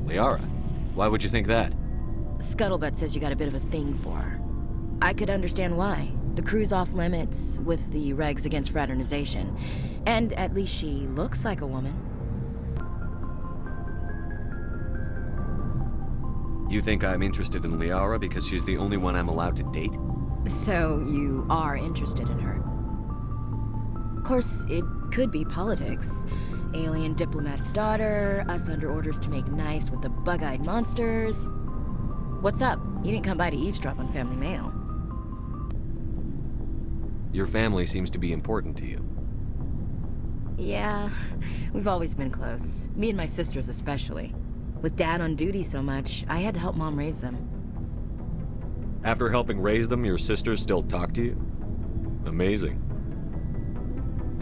Liara? Why would you think that? Scuttlebutt says you got a bit of a thing for her. I could understand why. The crew's off limits with the regs against fraternization. And at least she looks like a woman. You think I'm interested in Liara because she's the only one I'm allowed to date? So you are interested in her. Of course, it could be politics. Alien diplomat's daughter, us under orders to make nice with the bug-eyed monsters. What's up? You didn't come by to eavesdrop on family mail. Your family seems to be important to you. Yeah, we've always been close. Me and my sisters especially. With Dad on duty so much, I had to help Mom raise them. After helping raise them, your sisters still talk to you? Amazing.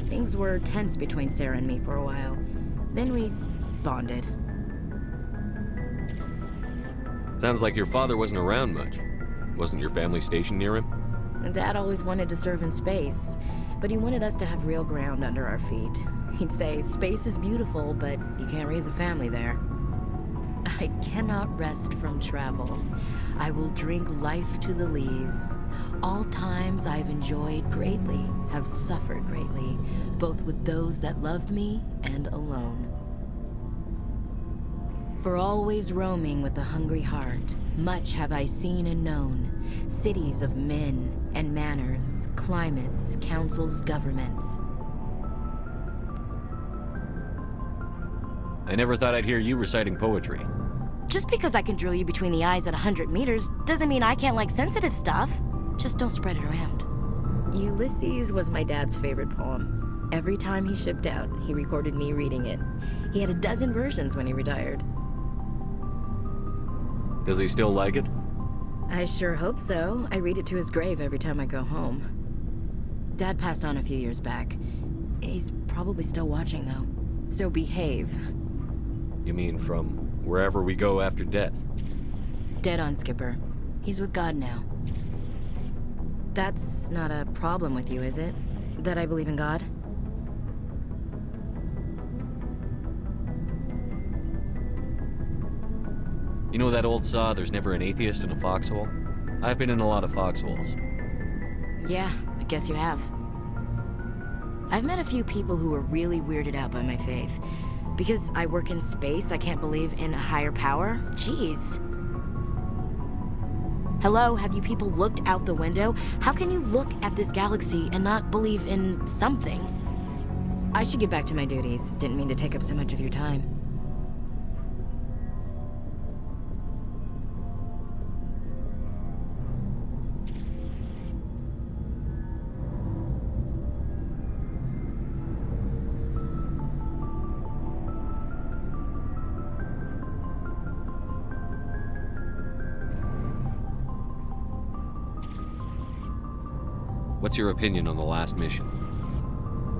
Things were tense between Sarah and me for a while. Then we bonded. Sounds like your father wasn't around much. Wasn't your family stationed near him? Dad always wanted to serve in space, but he wanted us to have real ground under our feet. He'd say, space is beautiful, but you can't raise a family there. I cannot rest from travel. I will drink life to the lees. All times I've enjoyed greatly, have suffered greatly, both with those that loved me and alone. For always roaming with a hungry heart, much have I seen and known, cities of men and manners, climates, councils, governments. I never thought I'd hear you reciting poetry. Just because I can drill you between the eyes at 100 meters doesn't mean I can't like sensitive stuff. Just don't spread it around. Ulysses was my dad's favorite poem. Every time he shipped out, he recorded me reading it. He had a dozen versions when he retired. Does he still like it? I sure hope so. I read it to his grave every time I go home. Dad passed on a few years back. He's probably still watching, though. So behave. You mean from wherever we go after death? Dead on, Skipper. He's with God now. That's not a problem with you, is it? That I believe in God? You know that old saw, there's never an atheist in a foxhole? I've been in a lot of foxholes. Yeah, I guess you have. I've met a few people who were really weirded out by my faith. Because I work in space, I can't believe in a higher power? Jeez. Hello, have you people looked out the window? How can you look at this galaxy and not believe in something? I should get back to my duties. Didn't mean to take up so much of your time. What's your opinion on the last mission?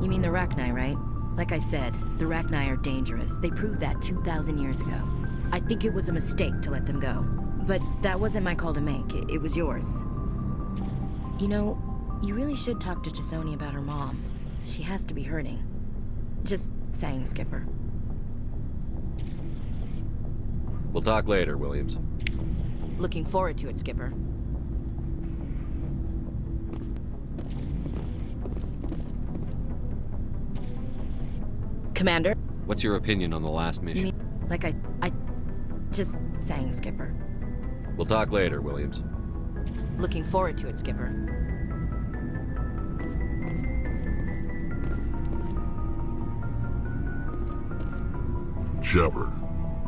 You mean the Rachni, right? Like I said, the Rachni are dangerous. They proved that 2,000 years ago. I think it was a mistake to let them go. But that wasn't my call to make. It was yours. You know, you really should talk to T'Soni about her mom. She has to be hurting. Just saying, Skipper. We'll talk later, Williams. Looking forward to it, Skipper. Commander? What's your opinion on the last mission? Like I just saying, Skipper. We'll talk later, Williams. Looking forward to it, Skipper. Shepard,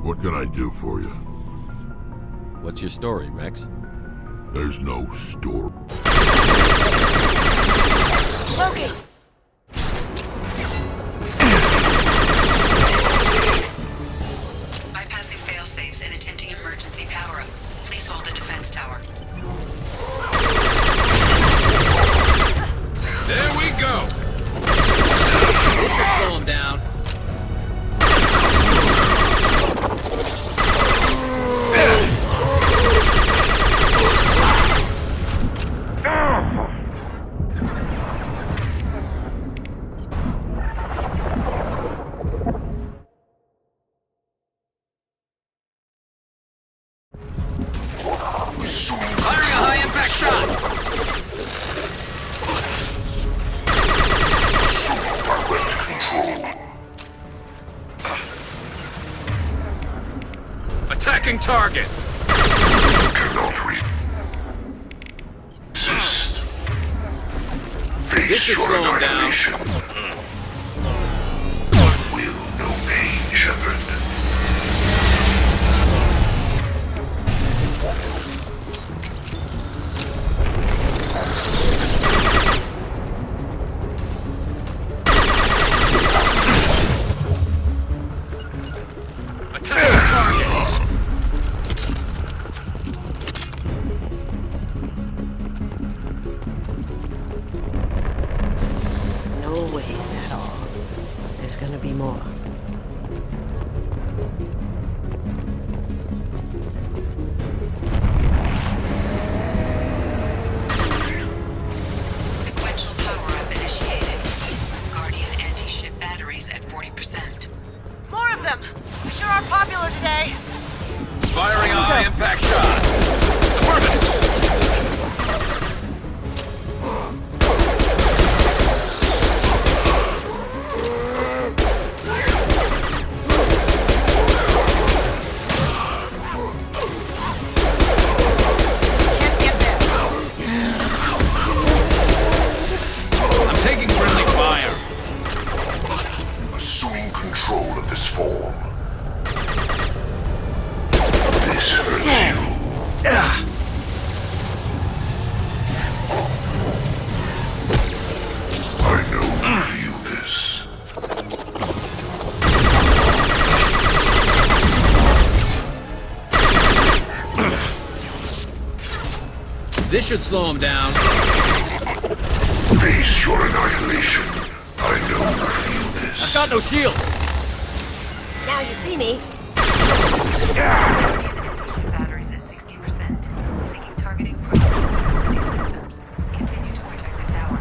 what can I do for you? What's your story, Rex? There's no story. Loki! Bypassing fail-safes and attempting emergency power-up. Please hold a defense tower. There we go! This should slow him down. Firing a high-impact shot! Assuming direct control. Attacking target! Cannot resist. This Face should your slow him down. annihilation. Will no pain, Shepard. Attacking target! No way at all. There's gonna be more. Sequential power-up initiated. Guardian anti-ship batteries at 40%. More of them! We sure are popular today. Firing a high-impact shot! Affirmative! Can't get there. I'm taking friendly fire. Assuming control of this form. This hurts you. I know you feel this. This should slow him down. Face your annihilation. I know you feel this. Got no shield. Now you see me. Batteries at 60%. Seeking targeting from systems. Continue to protect the tower.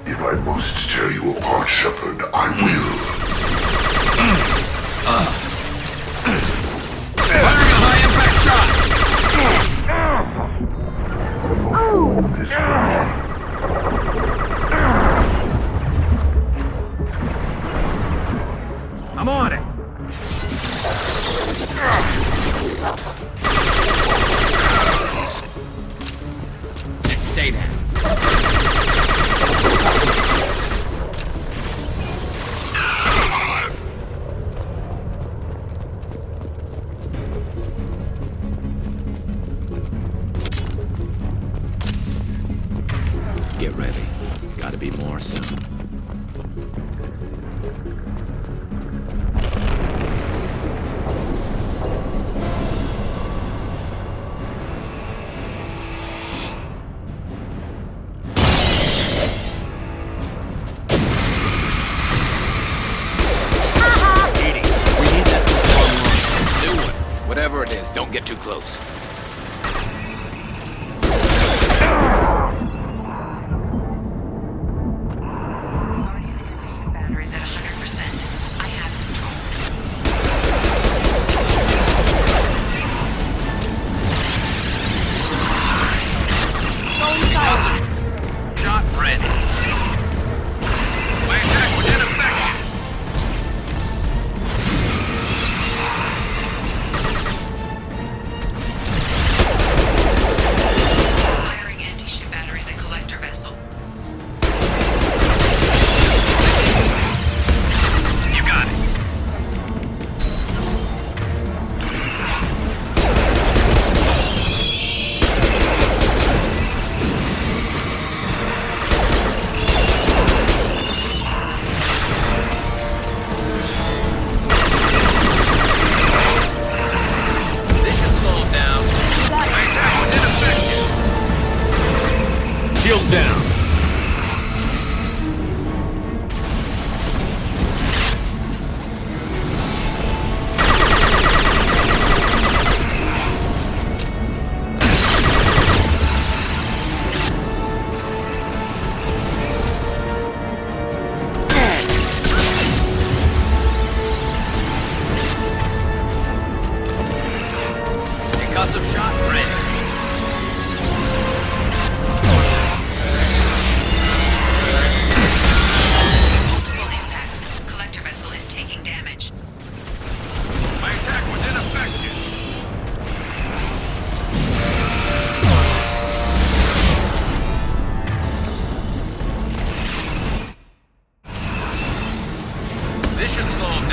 If I must tear you apart, Shepard, I will. Firing a high-impact shot! This hurts I'm on it. Stay down. Get ready. Gotta be more soon. Whatever it is, don't get too close. Guardian anti-ship batteries at 100%. I have control. Shot ready. My attack was ineffective.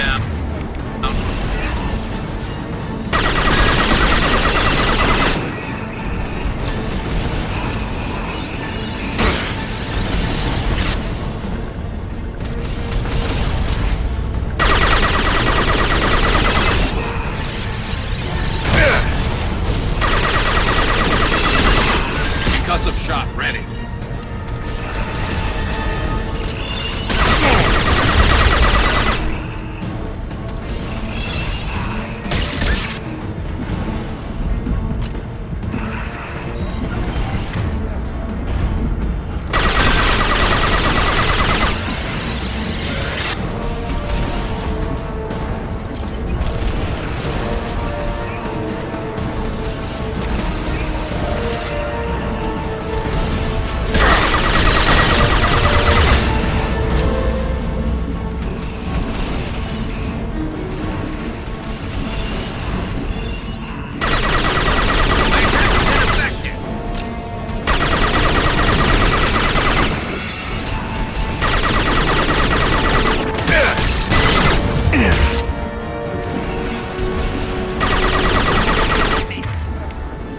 down. Concussive shot ready.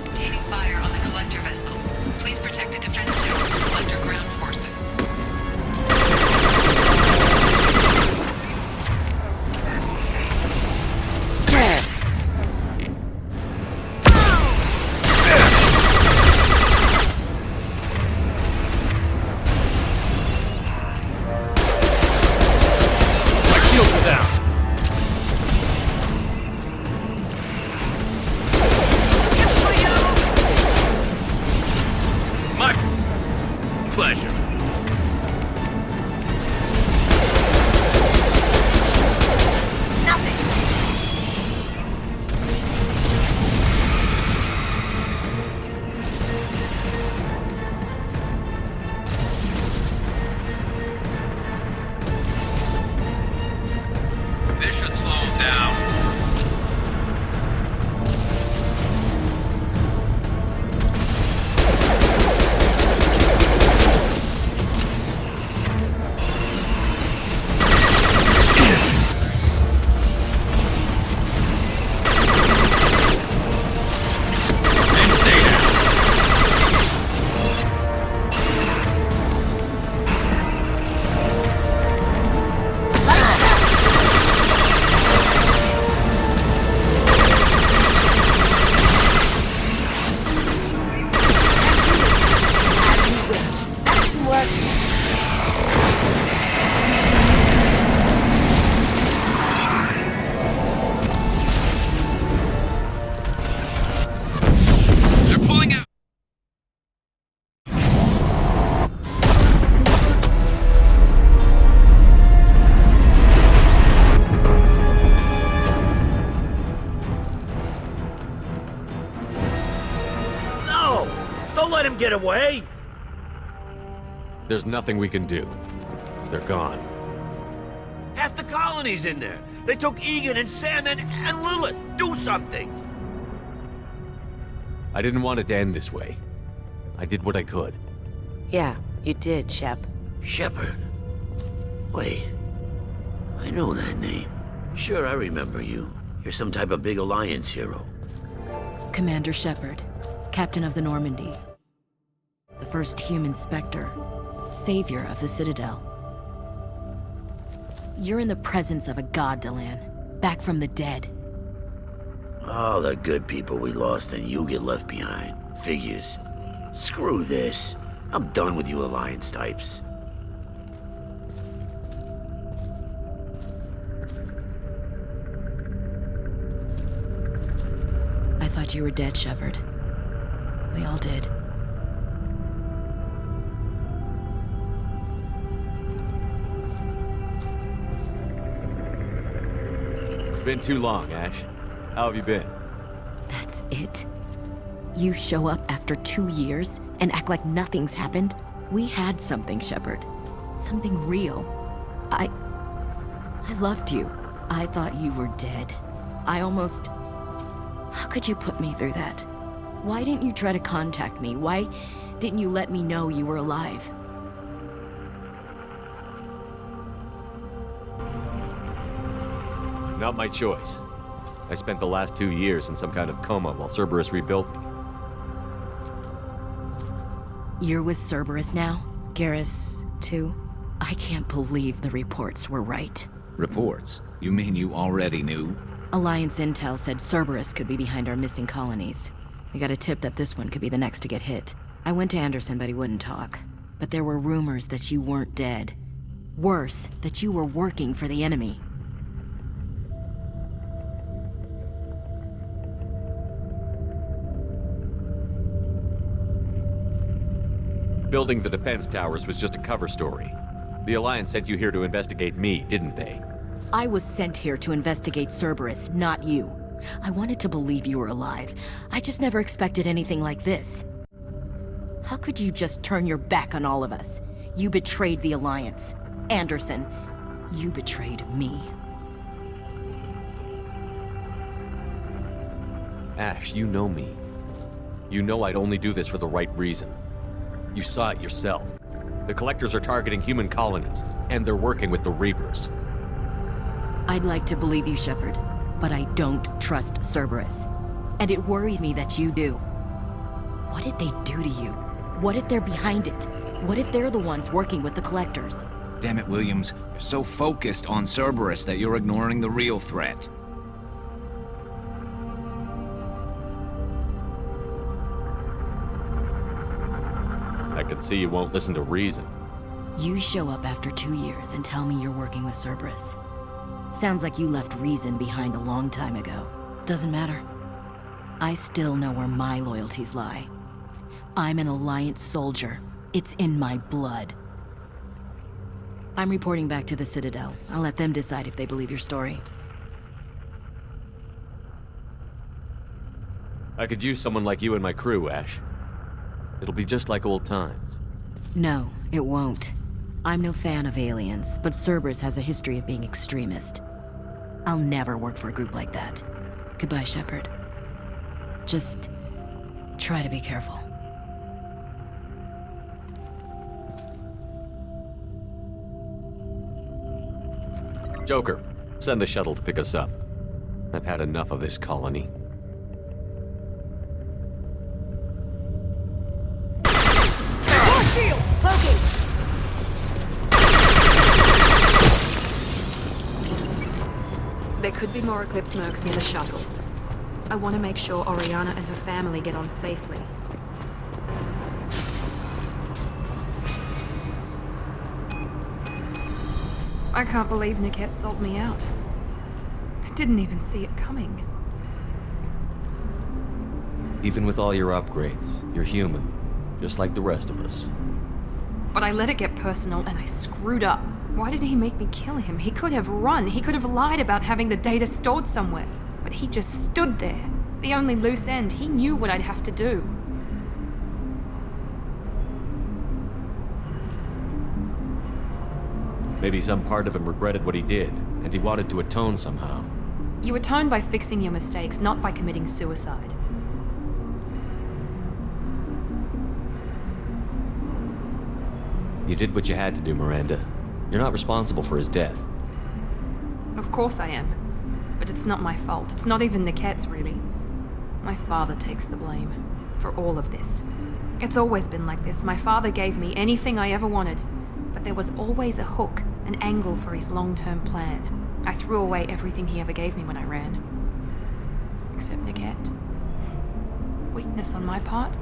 Obtaining fire on the collector vessel. Please protect the defense tower from collector ground forces. My shields are down. My pleasure. This should slow him down. And stay down. They're pulling out. No! Don't let him get away! There's nothing we can do. They're gone. Half the colony's in there. They took Egan and Sam and Lilith. Do something! I didn't want it to end this way. I did what I could. Yeah, you did, Shep. Shepard. Wait. I know that name. Sure, I remember you. You're some type of big Alliance hero. Commander Shepard, captain of the Normandy. The first human Spectre, savior of the Citadel. You're in the presence of a god, Delan, back from the dead. All the good people we lost and you get left behind. Figures. Screw this. I'm done with you Alliance types. I thought you were dead, Shepard. We all did. It's been too long, Ash. How have you been? That's it? You show up after 2 years and act like nothing's happened? We had something, Shepard. Something real. I loved you. I thought you were dead. I almost... How could you put me through that? Why didn't you try to contact me? Why didn't you let me know you were alive? Not my choice. I spent the last 2 years in some kind of coma while Cerberus rebuilt me. You're with Cerberus now? Garrus, too? I can't believe the reports were right. Reports? You mean you already knew? Alliance intel said Cerberus could be behind our missing colonies. We got a tip that this one could be the next to get hit. I went to Anderson, but he wouldn't talk. But there were rumors that you weren't dead. Worse, that you were working for the enemy. Building the defense towers was just a cover story. The Alliance sent you here to investigate me, didn't they? I was sent here to investigate Cerberus, not you. I wanted to believe you were alive. I just never expected anything like this. How could you just turn your back on all of us? You betrayed the Alliance. Anderson, you betrayed me. Ash, you know me. You know I'd only do this for the right reason. You saw it yourself. The Collectors are targeting human colonies, and they're working with the Reapers. I'd like to believe you, Shepard, but I don't trust Cerberus. And it worries me that you do. What did they do to you? What if they're behind it? What if they're the ones working with the Collectors? Damn it, Williams. You're so focused on Cerberus that you're ignoring the real threat. I can see you won't listen to reason. You show up after 2 years and tell me you're working with Cerberus. Sounds like you left reason behind a long time ago. Doesn't matter. I still know where my loyalties lie. I'm an Alliance soldier. It's in my blood. I'm reporting back to the Citadel. I'll let them decide if they believe your story. I could use someone like you in my crew, Ash. It'll be just like old times. No, it won't. I'm no fan of aliens, but Cerberus has a history of being extremist. I'll never work for a group like that. Goodbye, Shepard. Just try to be careful. Joker, send the shuttle to pick us up. I've had enough of this colony. Shield! Loki! There could be more Eclipse mercs near the shuttle. I want to make sure Oriana and her family get on safely. I can't believe Niket sold me out. I didn't even see it coming. Even with all your upgrades, you're human, just like the rest of us. But I let it get personal and I screwed up. Why did he make me kill him? He could have run. He could have lied about having the data stored somewhere. But he just stood there. The only loose end. He knew what I'd have to do. Maybe some part of him regretted what he did, and he wanted to atone somehow. You atone by fixing your mistakes, not by committing suicide. You did what you had to do, Miranda. You're not responsible for his death. Of course I am. But it's not my fault. It's not even Niket's, really. My father takes the blame for all of this. It's always been like this. My father gave me anything I ever wanted, but there was always a hook, an angle for his long-term plan. I threw away everything he ever gave me when I ran. Except Niket. Weakness on my part?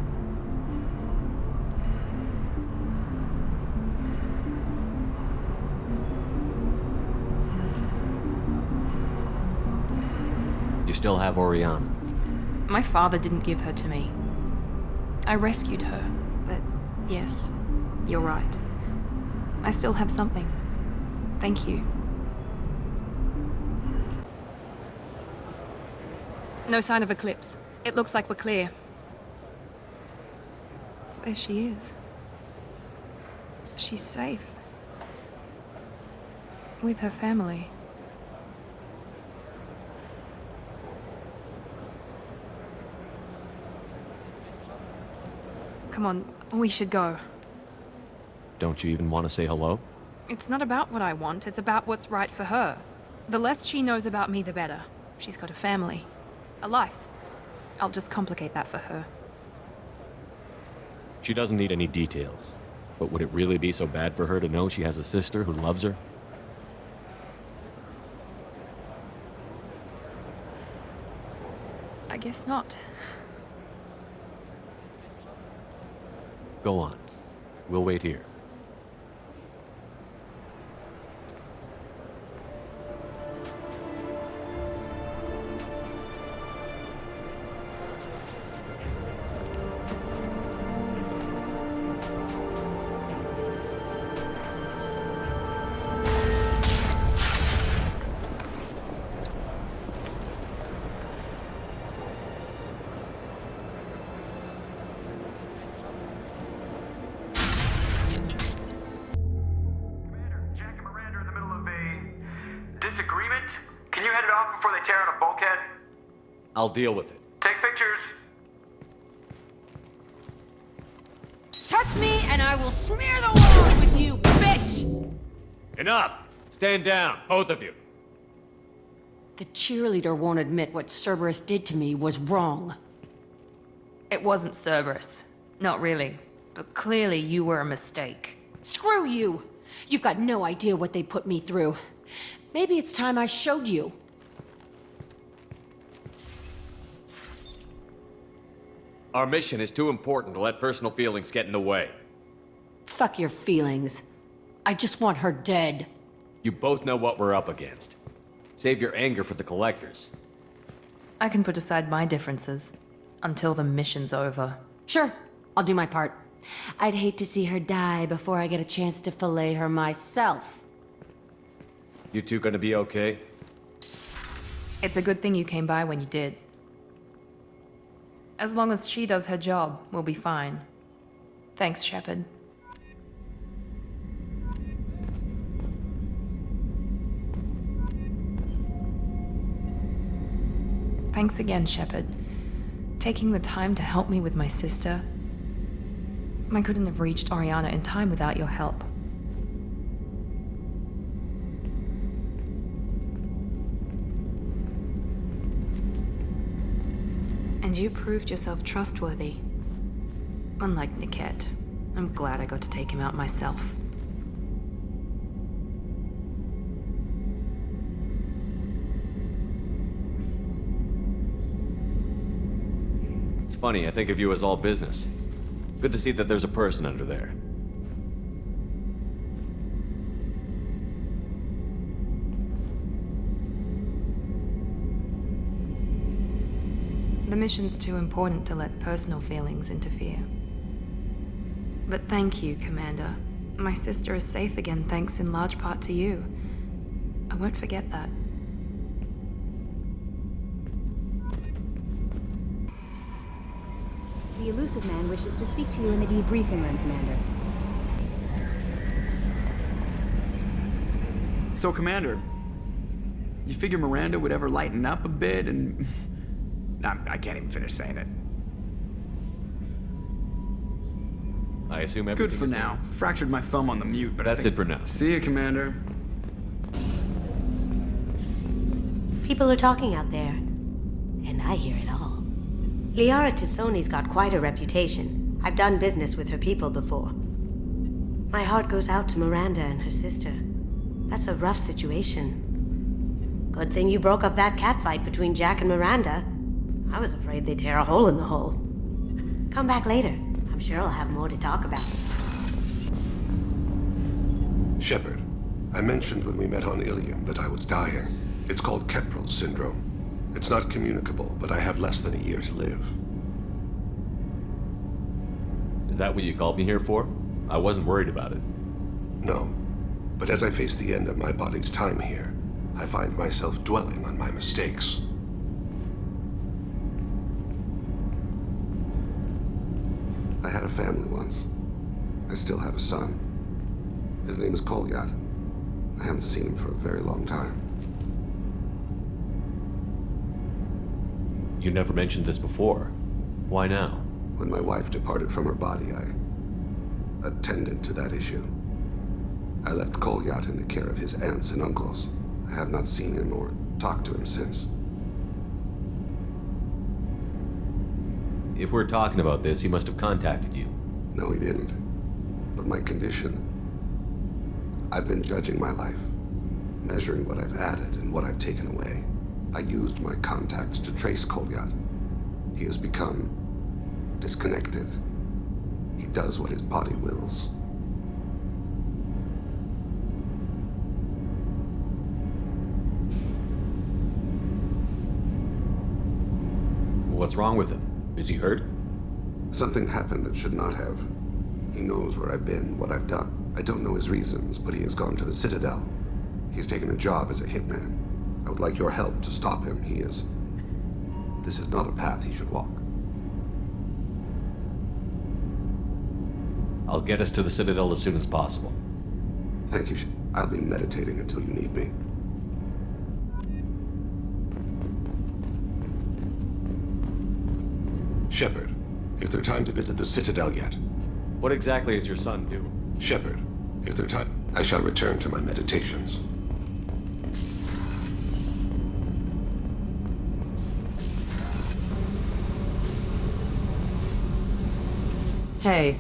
You still have Oriana. My father didn't give her to me. I rescued her, but yes, you're right. I still have something. Thank you. No sign of Eclipse. It looks like we're clear. There she is. She's safe. With her family. Come on, we should go. Don't you even want to say hello? It's not about what I want, it's about what's right for her. The less she knows about me, the better. She's got a family. A life. I'll just complicate that for her. She doesn't need any details. But would it really be so bad for her to know she has a sister who loves her? I guess not. Go on. We'll wait here. Disagreement? Can you head it off before they tear out a bulkhead? I'll deal with it. Take pictures. Touch me and I will smear the walls with you, bitch! Enough! Stand down, both of you. The cheerleader won't admit what Cerberus did to me was wrong. It wasn't Cerberus. Not really. But clearly you were a mistake. Screw you! You've got no idea what they put me through. Maybe it's time I showed you. Our mission is too important to let personal feelings get in the way. Fuck your feelings. I just want her dead. You both know what we're up against. Save your anger for the collectors. I can put aside my differences until the mission's over. Sure, I'll do my part. I'd hate to see her die before I get a chance to fillet her myself. You two gonna be okay? It's a good thing you came by when you did. As long as she does her job, we'll be fine. Thanks, Shepard. Thanks again, Shepard. Taking the time to help me with my sister. I couldn't have reached Oriana in time without your help. And you proved yourself trustworthy. Unlike Niket, I'm glad I got to take him out myself. It's funny, I think of you as all business. Good to see that there's a person under there. The mission's too important to let personal feelings interfere. But thank you, Commander. My sister is safe again thanks in large part to you. I won't forget that. The elusive man wishes to speak to you in the debriefing room, Commander. So, Commander, you figure Miranda would ever lighten up a bit and... I can't even finish saying it. I assume everything Good for is now. well. Fractured my thumb on the mute, but That's it for now. See you, Commander. People are talking out there, and I hear it all. Liara Tassoni's got quite a reputation. I've done business with her people before. My heart goes out to Miranda and her sister. That's a rough situation. Good thing you broke up that catfight between Jack and Miranda. I was afraid they'd tear a hole in the hull. Come back later. I'm sure I'll have more to talk about. Shepard, I mentioned when we met on Ilium that I was dying. It's called Keprel's syndrome. It's not communicable, but I have less than a year to live. Is that what you called me here for? I wasn't worried about it. No, but as I face the end of my body's time here, I find myself dwelling on my mistakes. I had a family once. I still have a son. His name is Kolyat. I haven't seen him for a very long time. You never mentioned this before. Why now? When my wife departed from her body, I attended to that issue. I left Kolyat in the care of his aunts and uncles. I have not seen him or talked to him since. If we're talking about this, he must have contacted you. No, he didn't. But my condition... I've been judging my life, measuring what I've added and what I've taken away. I used my contacts to trace Kolyat. He has become disconnected. He does what his body wills. What's wrong with him? Is he hurt? Something happened that should not have. He knows where I've been, what I've done. I don't know his reasons, but he has gone to the Citadel. He's taken a job as a hitman. I would like your help to stop him. This is not a path he should walk. I'll get us to the Citadel as soon as possible. Thank you. I'll be meditating until you need me. Shepard, is there time to visit the Citadel yet? What exactly is your son doing? Shepard, is there time? I shall return to my meditations. Hey.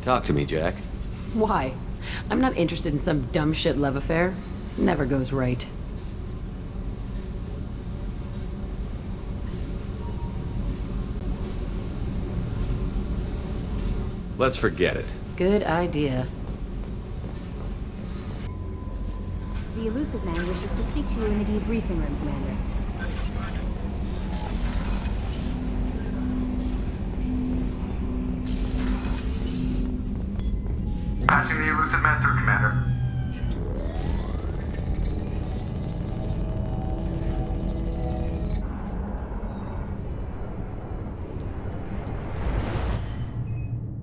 Talk to me, Jack. Why? I'm not interested in some dumb shit love affair. Never goes right. Let's forget it. Good idea. The elusive man wishes to speak to you in the debriefing room, Commander. Patching the elusive man through, Commander.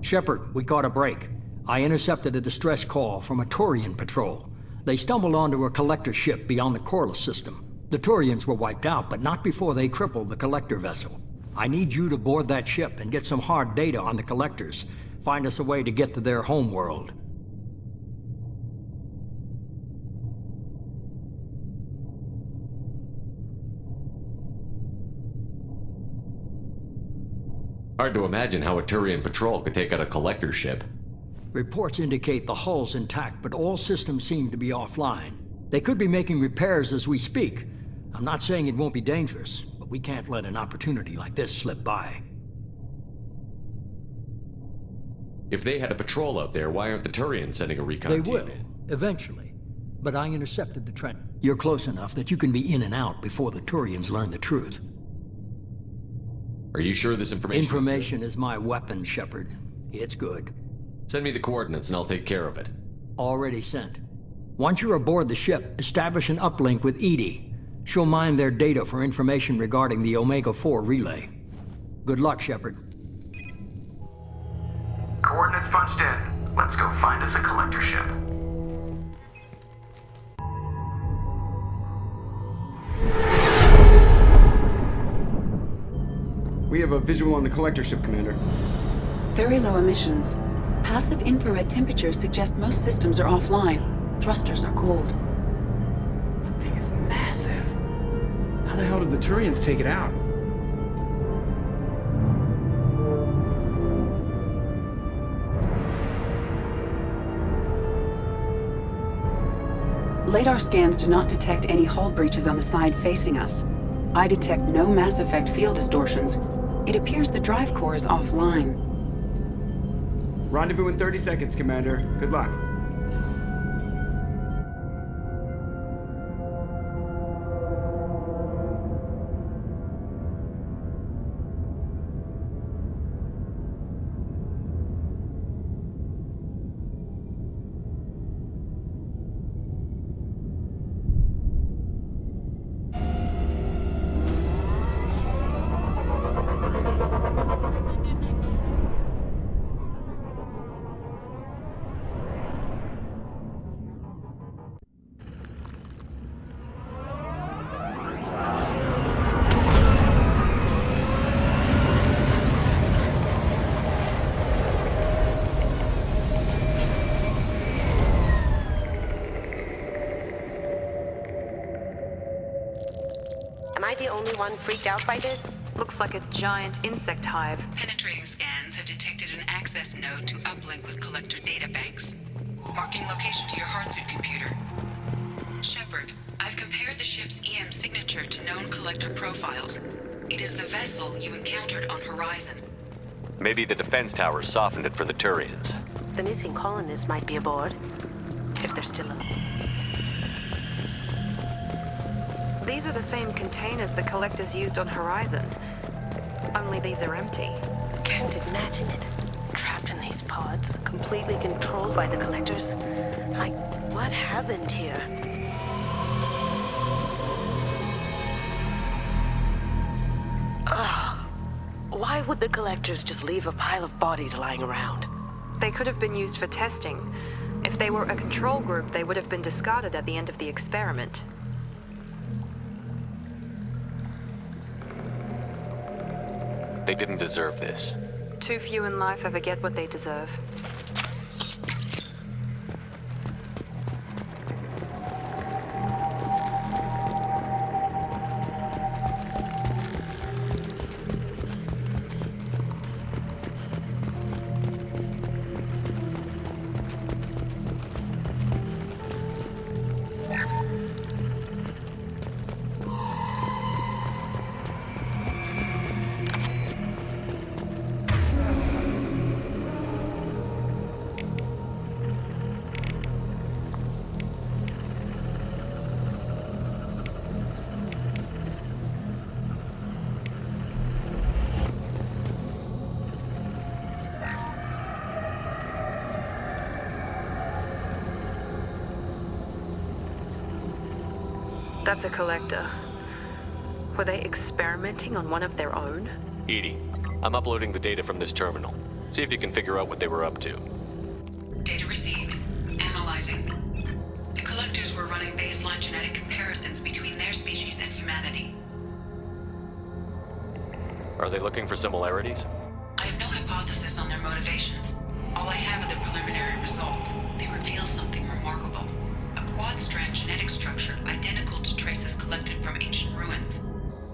Shepard, we caught a break. I intercepted a distress call from a Turian patrol. They stumbled onto a collector ship beyond the Corliss system. The Turians were wiped out, but not before they crippled the collector vessel. I need you to board that ship and get some hard data on the collectors. Find us a way to get to their homeworld. Hard to imagine how a Turian patrol could take out a collector ship. Reports indicate the hull's intact, but all systems seem to be offline. They could be making repairs as we speak. I'm not saying it won't be dangerous, but we can't let an opportunity like this slip by. If they had a patrol out there, why aren't the Turians sending a recon They team will, in? eventually. But I intercepted the trend. You're close enough that you can be in and out before the Turians learn the truth. Are you sure this information is my weapon, Shepard. It's good. Send me the coordinates and I'll take care of it. Already sent. Once you're aboard the ship, establish an uplink with Edie. She'll mine their data for information regarding the Omega-4 relay. Good luck, Shepard. Coordinates punched in. Let's go find us a collector ship. We have a visual on the collector ship, Commander. Very low emissions. Passive infrared temperatures suggest most systems are offline. Thrusters are cold. That thing is massive. How the hell did the Turians take it out? Radar scans do not detect any hull breaches on the side facing us. I detect no Mass Effect field distortions. It appears the drive core is offline. Rendezvous in 30 seconds, Commander. Good luck. Am I the only one freaked out by this? Looks like a giant insect hive. Penetrating scans have detected an access node to uplink with collector databanks. Marking location to your hardsuit computer. Shepard, I've compared the ship's EM signature to known collector profiles. It is the vessel you encountered on Horizon. Maybe the defense towers softened it for the Turians. The missing colonists might be aboard. If they're still alive. These are the same containers the collectors used on Horizon. Only these are empty. Can't imagine it. Trapped in these pods, completely controlled by the collectors. Like, what happened here? Ugh. Why would the collectors just leave a pile of bodies lying around? They could have been used for testing. If they were a control group, they would have been discarded at the end of the experiment. They didn't deserve this. Too few in life ever get what they deserve. That's a collector. Were they experimenting on one of their own? Edie, I'm uploading the data from this terminal. See if you can figure out what they were up to. Data received. Analyzing. The collectors were running baseline genetic comparisons between their species and humanity. Are they looking for similarities? I have no hypothesis on their motivations. All I have are the preliminary results. They reveal something remarkable. A quad-strand genetic structure identical to traces collected from ancient ruins.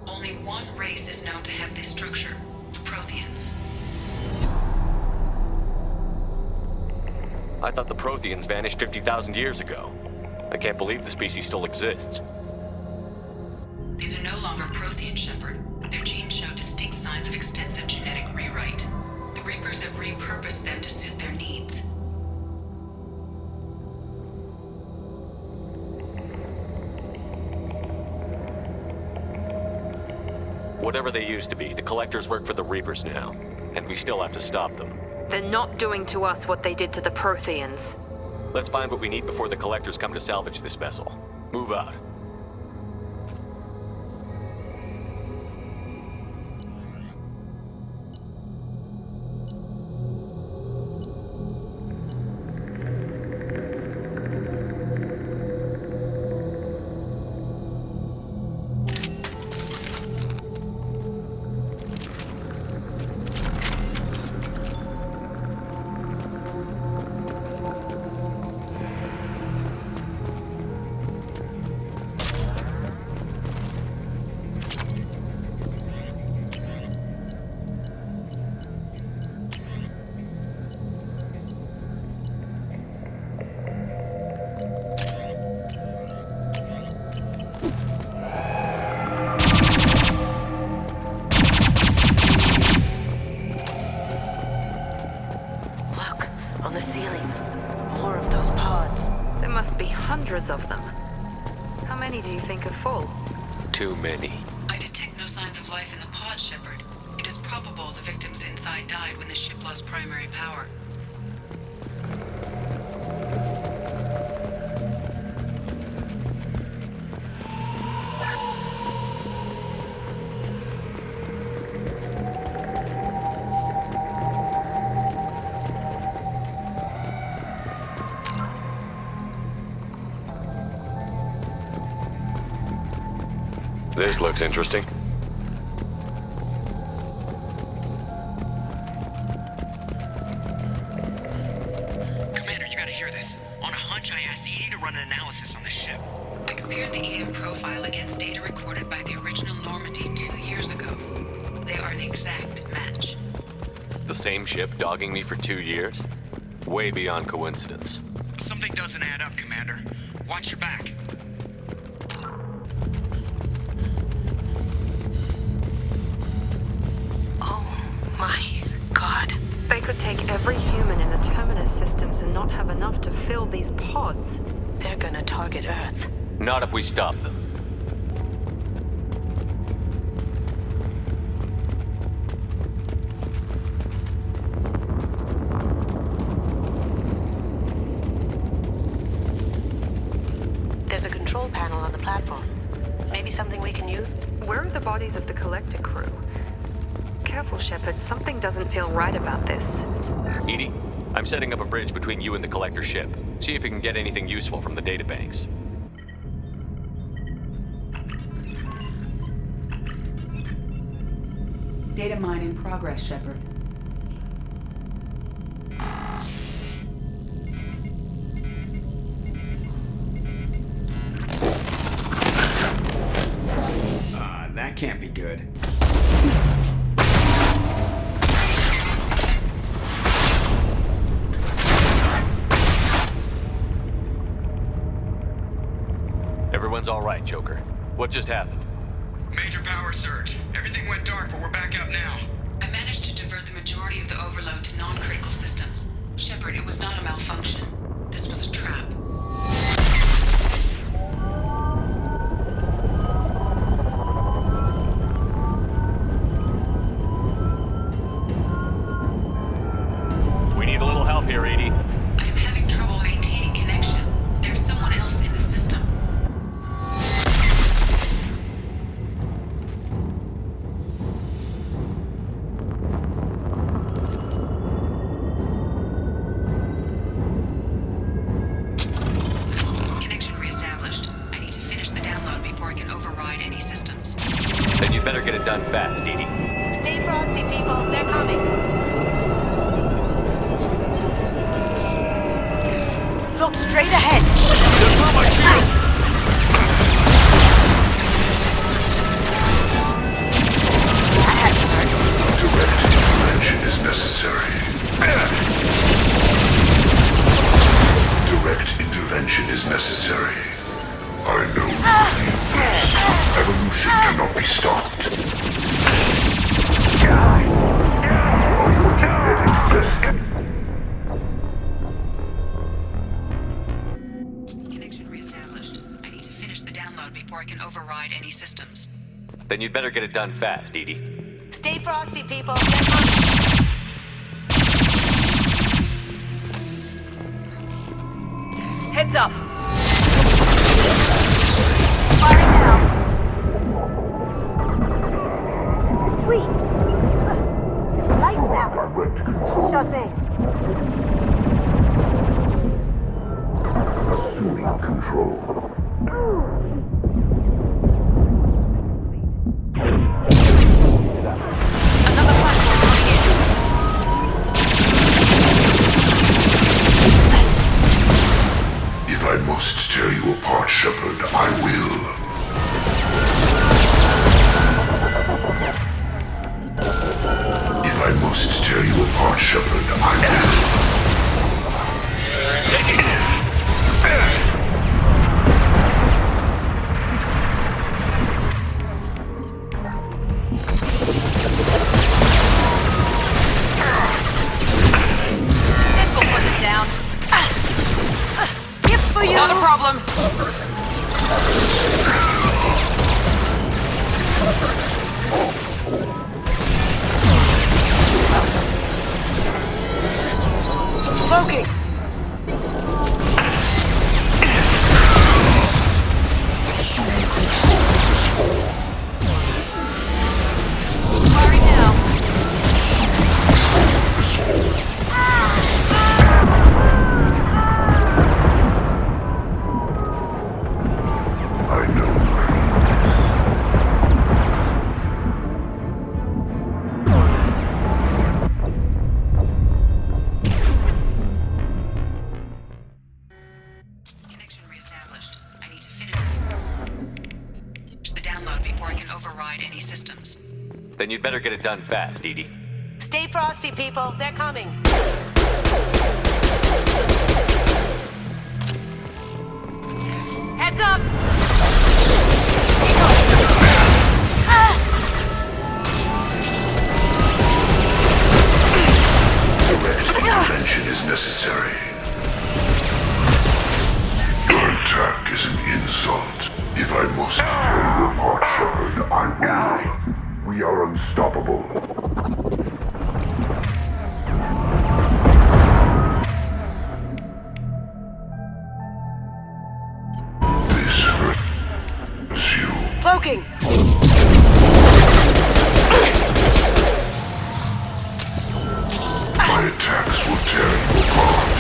Only one race is known to have this structure, the Protheans. I thought the Protheans vanished 50,000 years ago. I can't believe the species still exists. These are no longer Prothean, Shepard. Their genes show distinct signs of extensive genetic rewrite. The Reapers have repurposed them to suit their needs. Whatever they used to be, the Collectors work for the Reapers now, and we still have to stop them. They're not doing to us what they did to the Protheans. Let's find what we need before the Collectors come to salvage this vessel. Move out. Hundreds of them. How many do you think are full? Too many. I detect no signs of life in the pod, Shepard. It is probable the victims inside died when the ship lost primary power. This looks interesting. Commander, you gotta hear this. On a hunch, I asked Edie to run an analysis on this ship. I compared the EM profile against data recorded by the original Normandy 2 years ago. They are an exact match. The same ship dogging me for 2 years? Way beyond coincidence. Something doesn't add up, Commander. Watch your back. Oh my god. They could take every human in the Terminus systems and not have enough to fill these pods. They're gonna target Earth. Not if we stop them. There's a control panel on the platform. Maybe something we can use? Where are the bodies of the Collector crew? Careful, Shepard. Something doesn't feel right about this. Edie, I'm setting up a bridge between you and the Collector ship. See if you can get anything useful from the databanks. Data mine in progress, Shepard. That can't be good. Everyone's all right, Joker. What just happened? Major power surge. Everything went dark, but we're back up now. I managed to divert the majority of the overload to non-critical systems. Shepard, it was not a malfunction. This was a trap. We need a little help here, Edie. I am having trouble maintaining connection. There's someone else in the system. Connection reestablished. I need to finish the download before I can override any systems. Then you'd better get it done fast, Edie. Stay frosty, people. They're coming. Look straight ahead. Just throw my shield! Direct intervention is necessary. Direct intervention is necessary. I know you feel this. Evolution cannot be stopped. Connection reestablished. I need to finish the download before I can override any systems. Then you'd better get it done fast, Edie. Stay frosty, people. They're coming. Heads up! Firing now. Sweet. Lights out. Sure thing. Assuming control. Another platform coming in. If I before I can override any systems. Then you'd better get it done fast, Edie. Stay frosty, people. They're coming. Heads up! Direct intervention is necessary. Your attack is an insult. If I must tear you apart, Shepard, I will. We are unstoppable. This hurts you. Cloaking! My attacks will tear you apart.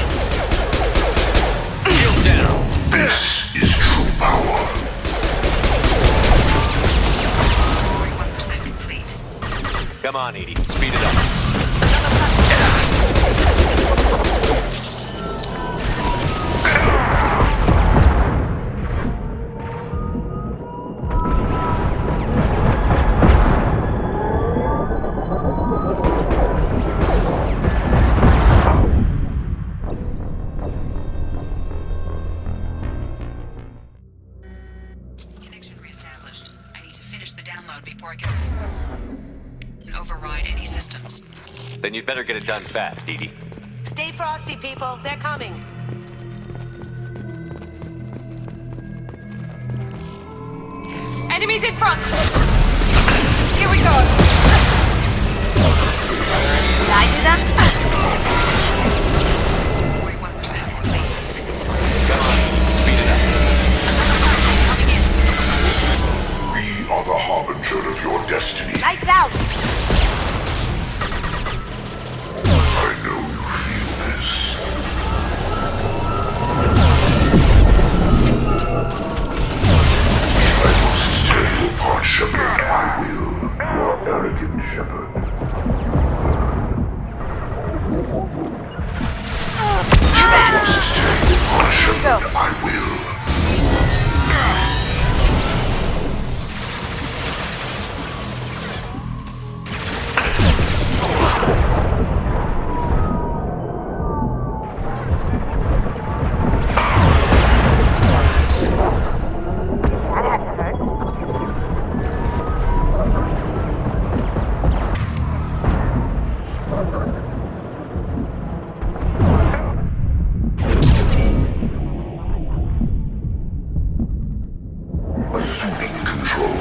Shield down! This is true power. 41% complete. Come on, Edie. Speed it up. Connection reestablished. I need to finish the download before I can override any systems. Then you'd better get it done fast, Edie. Stay frosty, people. They're coming. Enemies in front! Here we go! Did I do that? 41% complete. Come on, speed it up. We are the harbinger of your destiny. Lights out! I know you feel this. If I must tear you apart, Shepard, I will. Your arrogant Shepard. If I must tear you apart, Shepard, I will. Assuming control.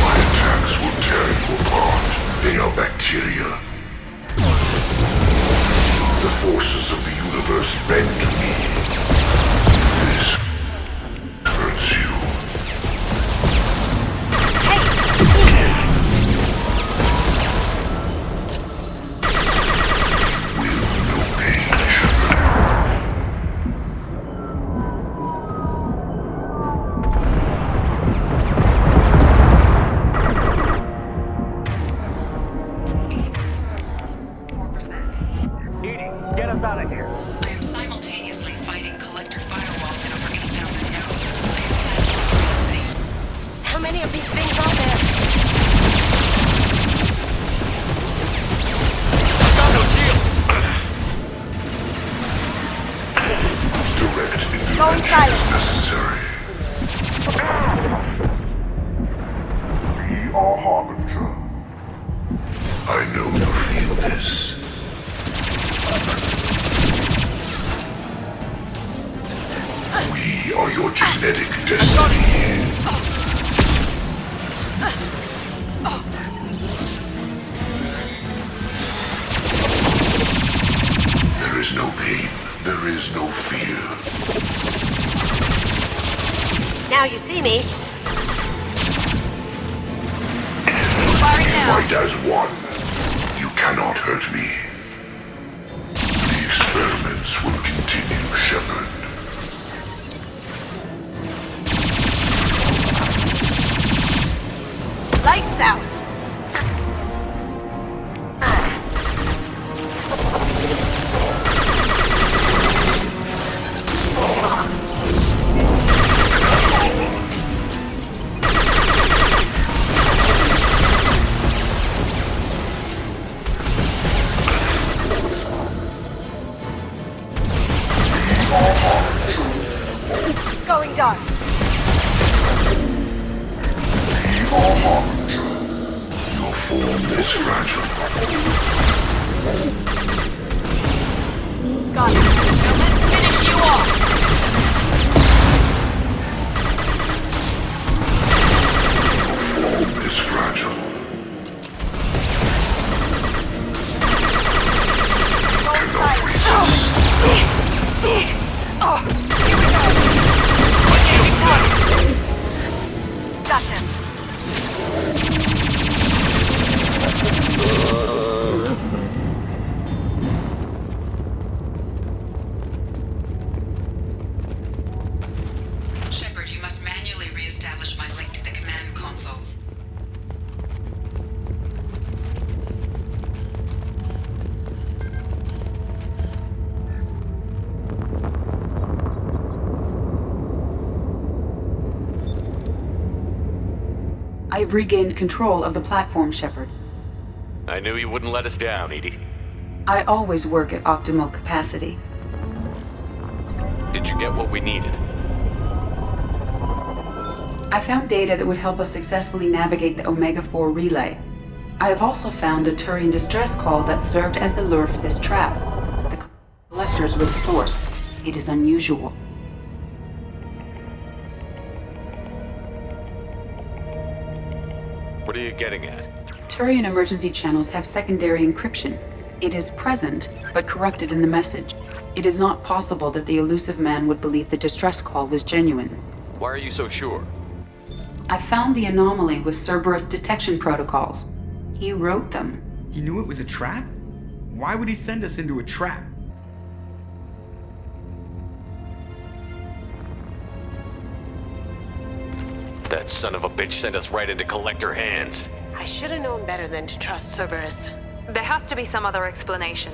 My attacks will tear you apart. They are bacteria. The forces of the universe bend to me. This hurts you. Will no pain, Shepard. Edie, get us out of here. I am simultaneously fighting collector firewalls in over 8,000 nodes. I am tasked with the city. How many of these things are there? Direct Going intervention silent. is necessary. We are harbinger. I know you feel this. We are your genetic destiny. There is no pain. There is no fear. Now you see me. We fight as one. You cannot hurt me. The experiments will continue, Shepard. Lights out! going dark. Your form is fragile. Got it. Now let's finish you off. Form is fragile. Cannot resist. Oh, here we go. Engaging target. Got him. Shepard, you must manually re-establish my link to the command console. I've regained control of the platform, Shepard. I knew you wouldn't let us down, Edie. I always work at optimal capacity. Did you get what we needed? I found data that would help us successfully navigate the Omega-4 relay. I have also found a Turian distress call that served as the lure for this trap. The collectors were the source. It is unusual. What are you getting at? Turian emergency channels have secondary encryption. It is present, but corrupted in the message. It is not possible that the elusive man would believe the distress call was genuine. Why are you so sure? I found the anomaly with Cerberus detection protocols. He wrote them. He knew it was a trap? Why would he send us into a trap? That son of a bitch sent us right into collector hands. I should have known better than to trust Cerberus. There has to be some other explanation.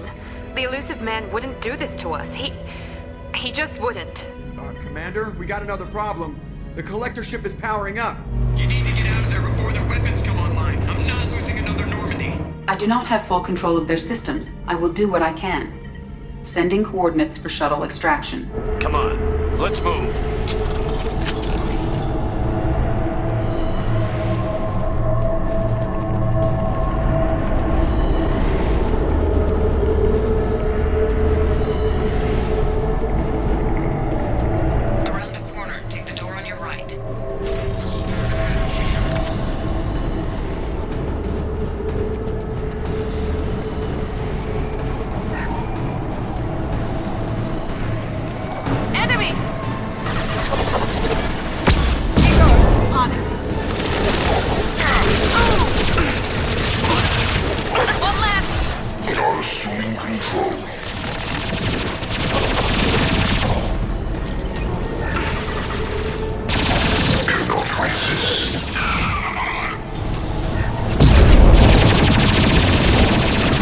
The elusive man wouldn't do this to us. He just wouldn't. Commander, we got another problem. The collector ship is powering up. You need to get out of there before their weapons come online. I'm not losing another Normandy. I do not have full control of their systems. I will do what I can. Sending coordinates for shuttle extraction. Come on, let's move. Around the corner, take the door on your right. Enemy! On it. One left! They are assuming control. Cannot resist.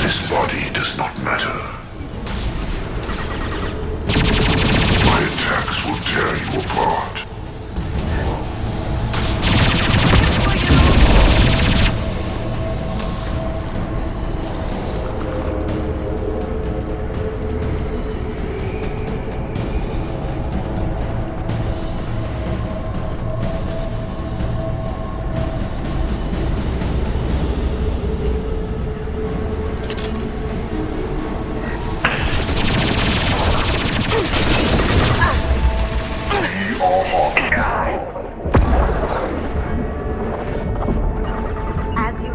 This body does not matter. My attacks will tear you apart.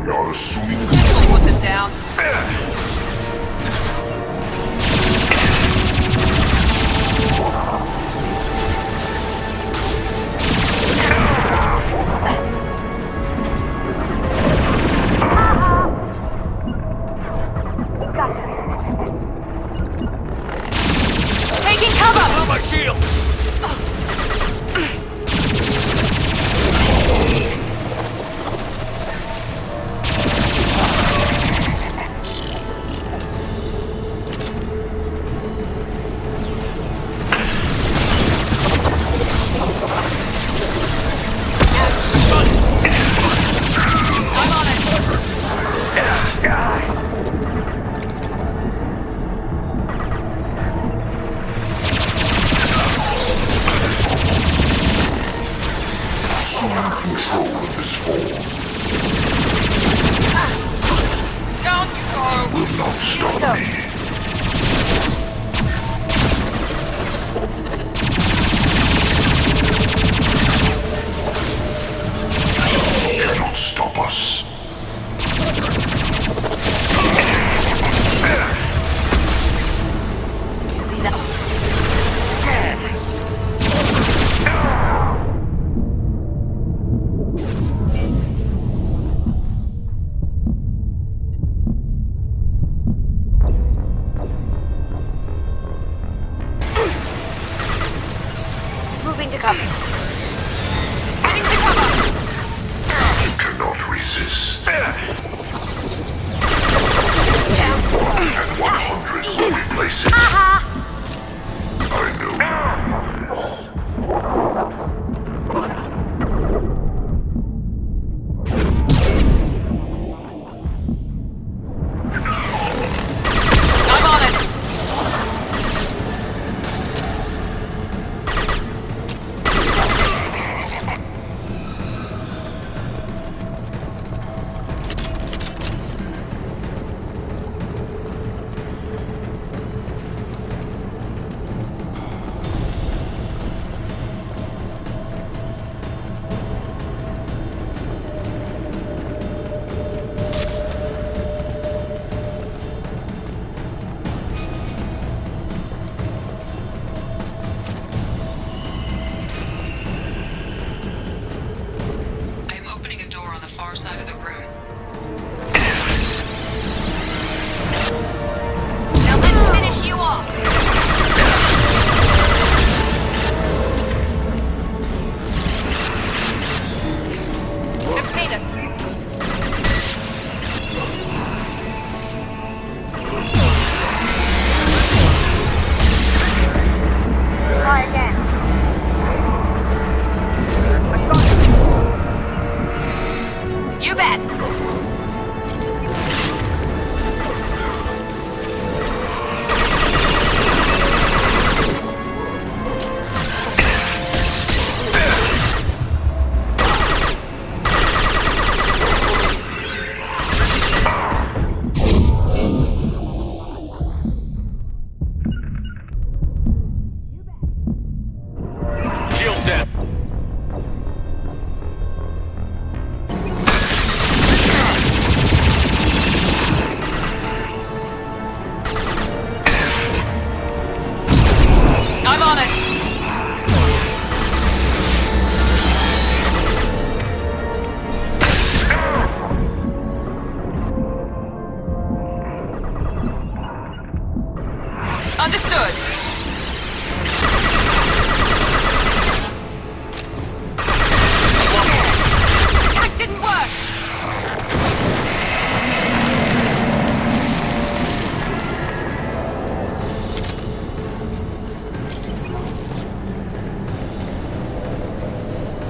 They are assuming Put them down. Taking cover! On my shield! I'm on it. control of this form. Down you go! Will not stop me. Cannot stop us. Moving to cover. Moving to cover! You cannot resist. And 100 will replace it. I know. I'm on it! I am opening a door on the far side of the room. Now let's finish you off! Defeat us! Try again. You bet! Shield dead. I'm on it! Understood! That didn't work!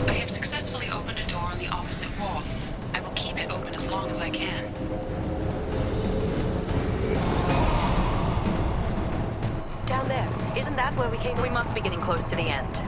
I have successfully opened a door on the opposite wall. I will keep it open as long as I can. Down there. Isn't that where we came? We must be getting close to the end.